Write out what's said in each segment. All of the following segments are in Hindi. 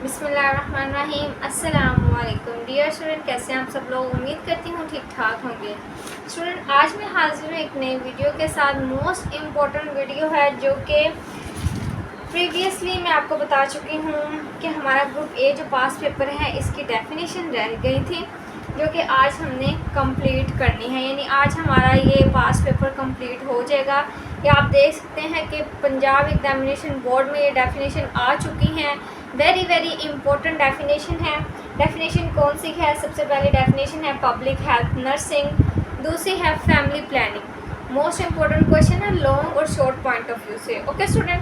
बिस्मिल्लाहिर्रहमानिर्रहीम। अस्सलाम वालेकुम डियर स्टूडेंट, कैसे हैं आप सब लोग। उम्मीद करती हूँ ठीक ठाक होंगे। स्टूडेंट, आज मैं हाजिर हूँ एक नई वीडियो के साथ। मोस्ट इम्पॉर्टेंट वीडियो है जो कि प्रीवियसली मैं आपको बता चुकी हूँ कि हमारा ग्रुप ए जो पास पेपर है इसकी डेफिनेशन रह गई थी, जो कि आज हमने कंप्लीट करनी है। यानी आज हमारा ये पास पेपर कंप्लीट हो जाएगा। ये आप देख सकते हैं कि पंजाब एग्जामिनेशन बोर्ड में ये डेफिनेशन आ चुकी हैं। वेरी इंपॉर्टेंट डेफिनेशन है। डेफिनेशन कौन सी है? सबसे पहली डेफिनेशन है पब्लिक हेल्थ नर्सिंग, दूसरी है family planning. Most important question है लॉन्ग और शॉर्ट पॉइंट ऑफ व्यू से। ओके स्टूडेंट,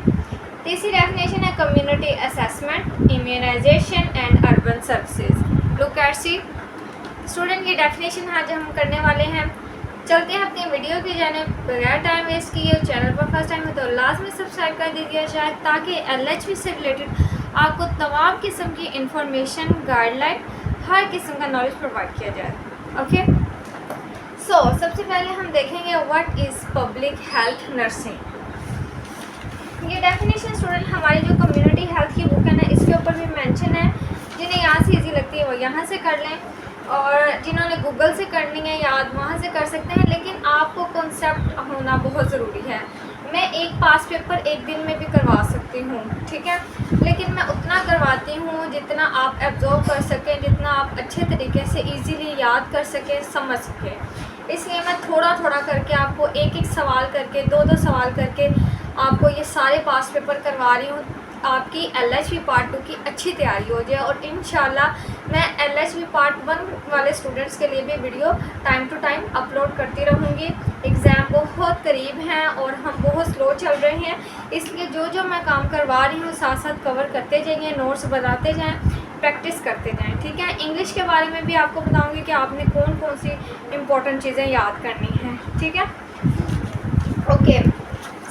तीसरी डेफिनेशन है community assessment, immunization and urban services. Look at see student, ये डेफिनेशन आज हम करने वाले हैं। चलते हैं अपनी वीडियो की जाने बगैर टाइम वेस्ट किए। चैनल पर फर्स्ट टाइम है तो लाजमी सब्सक्राइब कर दीजिए जाए, ताकि LHV से रिलेटेड आपको तमाम किस्म की इंफॉर्मेशन, गाइडलाइन, हर किस्म का नॉलेज प्रोवाइड किया जाए। ओके सो सबसे पहले हम देखेंगे what is public health nursing. ये डेफिनेशन स्टूडेंट हमारी जो कम्युनिटी हेल्थ की बुक है ना, इसके ऊपर भी मेंशन है। जिन्हें यहाँ से इजी लगती है वो यहाँ से कर लें, और जिन्होंने गूगल से करनी है याद वहाँ से कर सकते हैं। लेकिन आपको कॉन्सेप्ट होना बहुत ज़रूरी है। मैं एक पास पेपर एक दिन में भी करवा सकती हूँ, ठीक है, लेकिन मैं उतना करवाती हूँ जितना आप एब्जॉर्व कर सकें, जितना आप अच्छे तरीके से इजीली याद कर सकें, समझ सकें। इसलिए मैं थोड़ा थोड़ा करके आपको एक एक सवाल करके, दो सवाल करके आपको ये सारे पास पेपर करवा रही हूँ, आपकी LHV पार्ट 2 की अच्छी तैयारी हो जाए। और इंशाल्लाह मैं LHV पार्ट 1 वाले स्टूडेंट्स के लिए भी video time to time upload करती रहूँगी। एग्ज़ाम बहुत करीब हैं और हम बहुत स्लो चल रहे हैं, इसलिए जो मैं काम करवा रही हूँ साथ साथ कवर करते जाइए, नोट्स बनाते जाएँ, प्रैक्टिस करते जाएँ, ठीक है। इंग्लिश के बारे में भी आपको बताऊँगी कि आपने कौन कौन सी इम्पोर्टेंट चीज़ें याद करनी हैं, ठीक है। Okay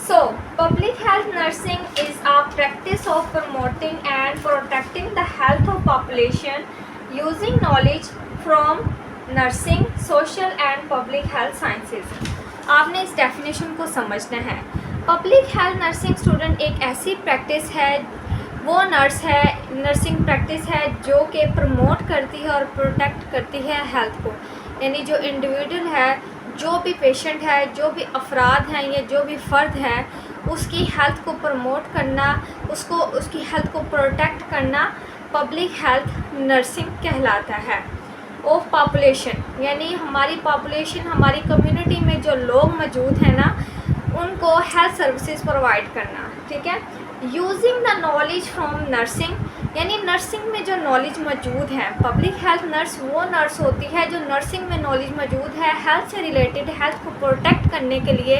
So, public health nursing is a practice of promoting and protecting the health of population using knowledge from nursing, social and public health sciences. आपने इस डेफिनेशन को समझना है। पब्लिक हेल्थ नर्सिंग स्टूडेंट एक ऐसी प्रैक्टिस है, वो नर्सिंग प्रैक्टिस है जो कि प्रमोट करती है और प्रोटेक्ट करती है हेल्थ को। यानी जो इंडिविजुअल है, जो भी पेशेंट है, जो भी अफराद हैं या जो भी फ़र्द है, उसकी हेल्थ को प्रमोट करना, उसकी हेल्थ को प्रोटेक्ट करना पब्लिक हेल्थ नर्सिंग कहलाता है। ऑफ पॉपुलेशन यानी हमारी पॉपुलेशन, हमारी कम्युनिटी में जो लोग मौजूद हैं ना, उनको हेल्थ सर्विसेज प्रोवाइड करना, ठीक है। Using the knowledge from nursing यानी नर्सिंग में जो नॉलेज मौजूद है, पब्लिक हेल्थ नर्स वो नर्स होती है जो नर्सिंग में नॉलेज मौजूद है, हेल्थ से रिलेटेड, हेल्थ को प्रोटेक्ट करने के लिए,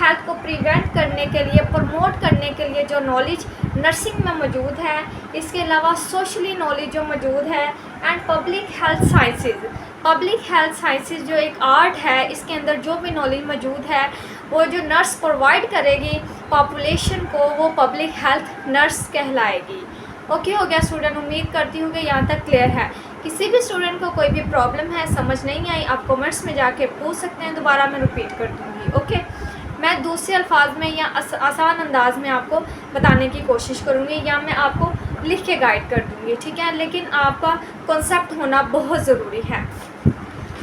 हेल्थ को प्रिवेंट करने के लिए, प्रमोट करने के लिए जो नॉलेज नर्सिंग में मौजूद है। इसके अलावा सोशली नॉलेज जो मौजूद है, and public health sciences. Public health sciences जो एक आर्ट है, इसके अंदर जो भी नॉलेज मौजूद है वो जो नर्स प्रोवाइड करेगी पॉपुलेशन को, वो पब्लिक हेल्थ नर्स कहलाएगी। ओके हो गया स्टूडेंट, उम्मीद करती हूँ कि यहाँ तक क्लियर है। किसी भी स्टूडेंट को कोई भी प्रॉब्लम है, समझ नहीं आई, आप कमेंट्स में जाके पूछ सकते हैं, दोबारा मैं रिपीट कर दूँगी। ओके, मैं दूसरे अल्फाज में या आसान अंदाज में आपको बताने की कोशिश करूँगी, या मैं आपको लिख के गाइड कर दूँगी, ठीक है, लेकिन आपका कॉन्सेप्ट होना बहुत ज़रूरी है।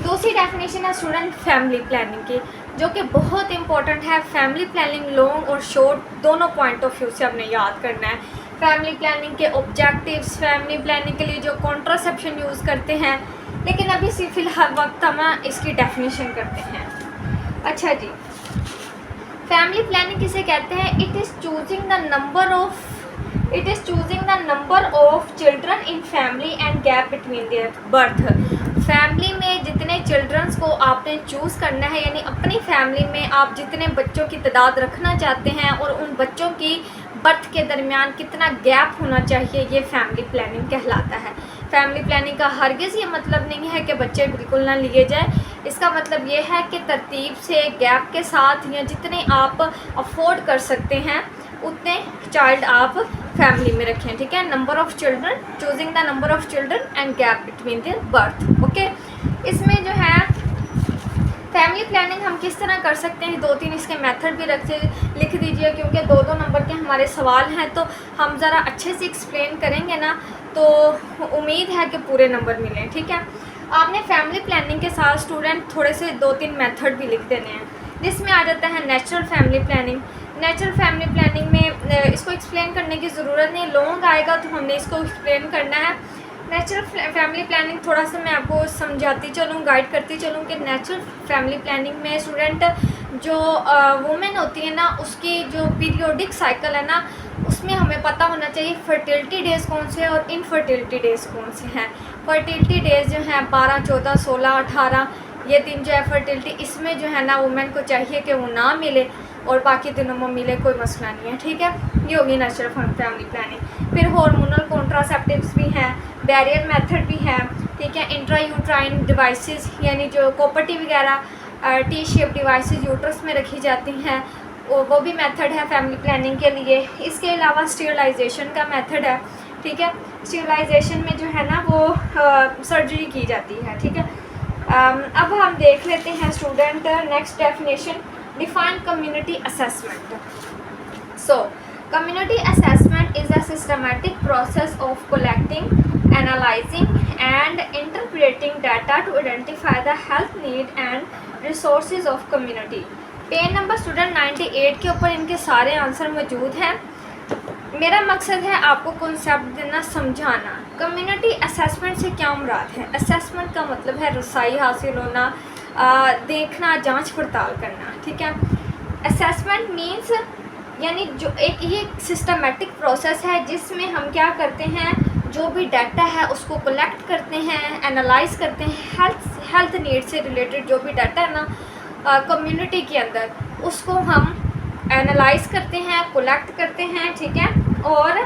दूसरी डेफिनेशन है स्टूडेंट फैमिली प्लानिंग की, जो कि बहुत इंपॉर्टेंट है। फैमिली प्लानिंग लॉन्ग और शॉर्ट दोनों पॉइंट ऑफ व्यू से आपने याद करना है। फैमिली प्लानिंग के ऑब्जेक्टिव्स, फैमिली प्लानिंग के लिए जो कॉन्ट्रासेप्शन यूज़ करते हैं, लेकिन अभी सिर्फ फिलहाल वक्त हम इसकी डेफिनेशन करते हैं। अच्छा जी, फैमिली प्लानिंग किसे कहते हैं? It is choosing the number of children in family and gap between their birth. Family में जितने चिल्ड्रंस को आपने चूज़ करना है, यानी अपनी फैमिली में आप जितने बच्चों की तादाद रखना चाहते हैं और उन बच्चों की बर्थ के दरमियान कितना गैप होना चाहिए, ये फैमिली प्लानिंग कहलाता है। फैमिली प्लानिंग का हरगिज़ ये मतलब नहीं है कि बच्चे बिल्कुल ना लिए जाए। इसका मतलब ये है कि तरतीब से, गैप के साथ, या जितने आप अफोर्ड कर सकते हैं उतने चाइल्ड आप फैमिली में रखें, ठीक है। Number of children, choosing the number of children and gap between their birth. Okay, इसमें जो है फैमिली प्लानिंग हम किस तरह कर सकते हैं, 2-3 इसके मेथड भी लिख दीजिए, क्योंकि 2-2 नंबर के हमारे सवाल हैं, तो हम ज़रा अच्छे से एक्सप्लेन करेंगे ना तो उम्मीद है कि पूरे नंबर मिलें। ठीक है, आपने फैमिली प्लानिंग के साथ स्टूडेंट थोड़े से 2-3 मेथड भी लिख देने हैं, जिसमें आ जाता है natural family planning. Natural family planning में इसको एक्सप्लेन करने की ज़रूरत नहीं, लॉन्ग आएगा तो हमने इसको एक्सप्लेन करना है। नेचुरल फैमिली प्लानिंग थोड़ा सा मैं आपको समझाती चलूँ, गाइड करती चलूँ कि नेचुरल फैमिली प्लानिंग में स्टूडेंट जो वुमेन होती है ना, उसकी जो पीरियोडिक साइकिल है ना, उसमें हमें पता होना चाहिए फर्टिलिटी डेज़ कौन से हैं और इनफर्टिलिटी डेज़ कौन से हैं। फर्टिलिटी डेज़ जो हैं 12, 14, 16, 18 ये दिन जो है फर्टिलिटी, इसमें जो है ना वुमेन को चाहिए कि वो ना मिले और बाकी दिनों में मिले, कोई मसला नहीं है। ठीक है, ये होगी नेचुरल फैमिली प्लानिंग। फिर हार्मोनल कॉन्ट्रासेप्टिव्स भी हैं, बैरियर मेथड भी है। ठीक है, इंट्रा यूट्राइन डिवाइसेस यानी जो कॉपर्टी वगैरह टी शेप डिवाइसेस यूट्रस में रखी जाती हैं, वो भी मेथड है फैमिली प्लानिंग के लिए। इसके अलावा स्टीरिलाइजेशन का मेथड है। ठीक है, स्टीरिलाइजेशन में जो है ना वो सर्जरी की जाती है। ठीक है, अब हम देख लेते हैं student next definition, define community assessment. So community assessment is a systematic process of collecting, analysing and interpreting data to identify the health need and resources of community. Page number student 98 के ऊपर इनके सारे आंसर मौजूद हैं। मेरा मकसद है आपको कॉन्सेप्ट देना, समझाना। कम्युनिटी असेसमेंट से क्या मुराद है? असेसमेंट का मतलब है रसाई हासिल होना, देखना, जांच पड़ताल करना। ठीक है, असेसमेंट मींस यानी जो एक ये सिस्टमेटिक प्रोसेस है जिसमें हम क्या करते हैं, जो भी डाटा है उसको कलेक्ट करते हैं, एनालाइज करते हैं, हेल्थ नीड से रिलेटेड जो भी डाटा है ना कम्युनिटी के अंदर, उसको हम एनालाइज करते हैं, कलेक्ट करते हैं। ठीक है, और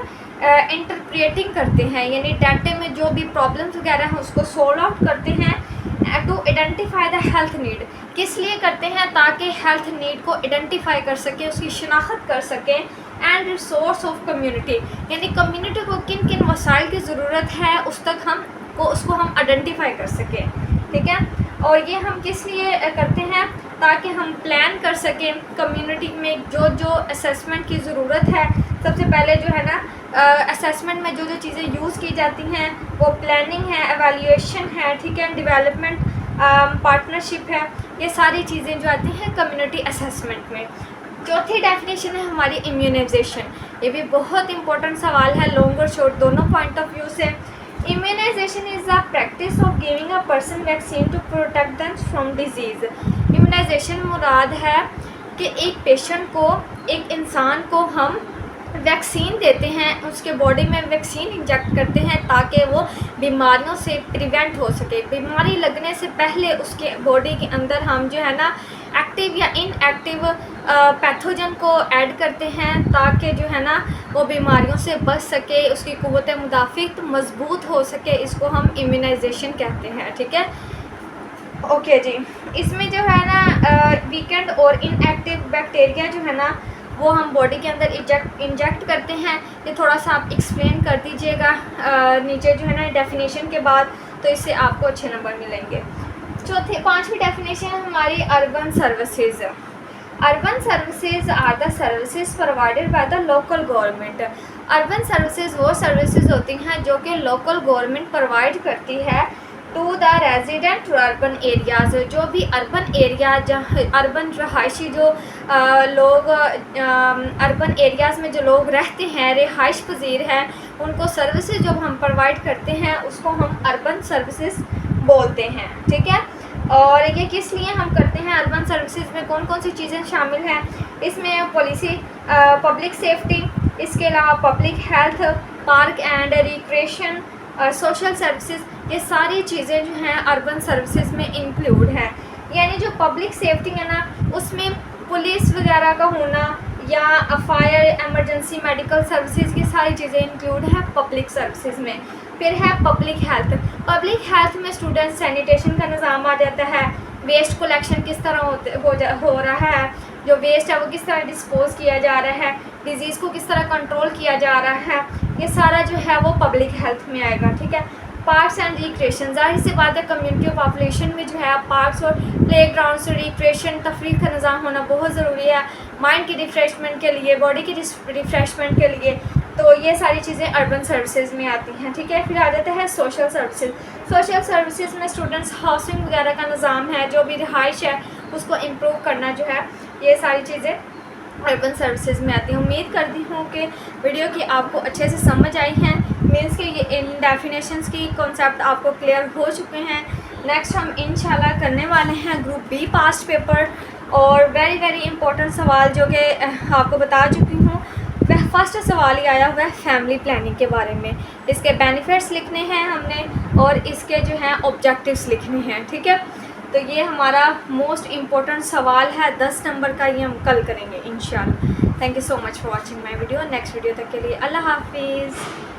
इंटरप्रेटिंग करते हैं, यानी डाटे में जो भी प्रॉब्लम्स वगैरह हैं उसको सॉल्व आउट करते हैं to identify the health need. किस लिए करते हैं? ताकि हेल्थ नीड को आइडेंटिफाई कर सकें, उसकी शिनाख्त कर सकें। एंड रिसोर्स ऑफ कम्युनिटी यानी कम्युनिटी को किन किन वसाइल की ज़रूरत है उसको हम आइडेंटिफाई कर सकें। ठीक है, और ये हम किस लिए करते हैं? ताकि हम प्लान कर सकें कम्युनिटी में जो जो असेसमेंट की ज़रूरत है। सबसे पहले जो है ना असेसमेंट में जो जो चीज़ें यूज़ की जाती हैं वो प्लानिंग है, एवेल्यूएशन है, ठीक है, डेवलपमेंट, पार्टनरशिप है, ये सारी चीज़ें जो आती हैं कम्युनिटी असेसमेंट में। चौथी डेफिनेशन है हमारी इम्यूनाइजेशन। ये भी बहुत इंपॉर्टेंट सवाल है, लॉन्ग और शॉर्ट दोनों पॉइंट ऑफ व्यू से। Immunization is the practice of giving a person vaccine to protect them from disease. Immunization मुराद है कि एक पेशेंट को, एक इंसान को हम वैक्सीन देते हैं, उसके बॉडी में वैक्सीन इंजेक्ट करते हैं ताकि वो बीमारियों से प्रिवेंट हो सके। बीमारी लगने से पहले उसके बॉडी के अंदर हम जो है ना एक्टिव या इनएक्टिव पैथोजन को ऐड करते हैं ताकि जो है ना वो बीमारियों से बच सके, उसकी क़ुव्वत मुदाफ़ित मज़बूत हो सके। इसको हम इम्यूनाइजेशन कहते हैं। ठीक है, ओके जी। इसमें जो है ना वीकेंड और इनएक्टिव बैक्टीरिया जो है ना वो हम बॉडी के अंदर इंजेक्ट करते हैं। ये थोड़ा सा आप एक्सप्लेन कर दीजिएगा नीचे जो है ना डेफिनेशन के बाद, तो इससे आपको अच्छे नंबर मिलेंगे। पांचवी डेफिनेशन हमारी urban services. Urban services are the services provided by the local government. Urban services वो सर्विसेज होती हैं जो कि लोकल गवर्नमेंट प्रोवाइड करती है to the resident urban areas. जो भी अर्बन एरिया, जहाँ अर्बन रहायशी जो लोग अर्बन एरियाज़ में जो लोग रहते हैं, रिहाइश पजीर हैं, उनको सर्विसेज जो हम प्रोवाइड करते हैं उसको हम अर्बन सर्विसेज बोलते हैं। ठीक है, और ये किस लिए हम करते हैं? अर्बन सर्विसेज में कौन कौन सी चीज़ें शामिल हैं? इसमें पॉलिसी, पब्लिक सेफ्टी, इसके अलावा public health, park and recreation, social services, ये सारी चीज़ें जो हैं अर्बन सर्विसेज में इंक्लूड हैं। यानी जो पब्लिक सेफ्टी है ना, उसमें पुलिस वगैरह का होना या फायर, एमरजेंसी, मेडिकल सर्विसेज, की सारी चीज़ें इंक्लूड है पब्लिक सर्विसेज में। फिर है पब्लिक हेल्थ। पब्लिक हेल्थ में स्टूडेंट सैनिटेशन का निज़ाम आ जाता है, वेस्ट कलेक्शन किस तरह हो रहा है, जो वेस्ट है वो किस तरह डिस्पोज किया जा रहा है, डिजीज़ को किस तरह कंट्रोल किया जा रहा है, ये सारा जो है वो पब्लिक हेल्थ में आएगा। ठीक है, पार्क्स एंड रिक्रिएशन, जाहिर सी बात है कम्युनिटी और पॉपुलेशन में जो है पार्क्स और प्ले ग्राउंड से रिक्रिएशन, तफरीह का निज़ाम होना बहुत ज़रूरी है माइंड की रिफ़्रेशमेंट के लिए, बॉडी की रिफ़्रेशमेंट के लिए। तो ये सारी चीज़ें अर्बन सर्विसेज में आती हैं, ठीक है। फिर आ जाते हैं सोशल सर्विसेज। सोशल सर्विसेज में स्टूडेंट्स हाउसिंग वगैरह का निज़ाम है, जो भी रिहाइश है उसको इम्प्रूव करना जो है, ये सारी चीज़ें अर्बन सर्विसेज में आती हैं। उम्मीद करती हूँ कि वीडियो की आपको अच्छे से समझ आई हैं। मीन्स के ये इन डेफिनेशंस की कॉन्सेप्ट आपको क्लियर हो चुके हैं। नेक्स्ट हम इंशाल्लाह करने वाले हैं ग्रुप बी पास्ट पेपर, और वेरी इंपॉर्टेंट सवाल जो कि आपको बता चुकी हूँ। वह फर्स्ट सवाल ही आया हुआ है फैमिली प्लानिंग के बारे में। इसके बेनिफिट्स लिखने हैं हमने और इसके जो हैं ऑब्जेक्टिव्स लिखने हैं, ठीक है। तो ये हमारा मोस्ट इम्पोर्टेंट सवाल है 10 नंबर का, ये हम कल करेंगे इंशाल्लाह। Thank you so much for watching my video. Next video तक के लिए अल्लाह हाफिज़।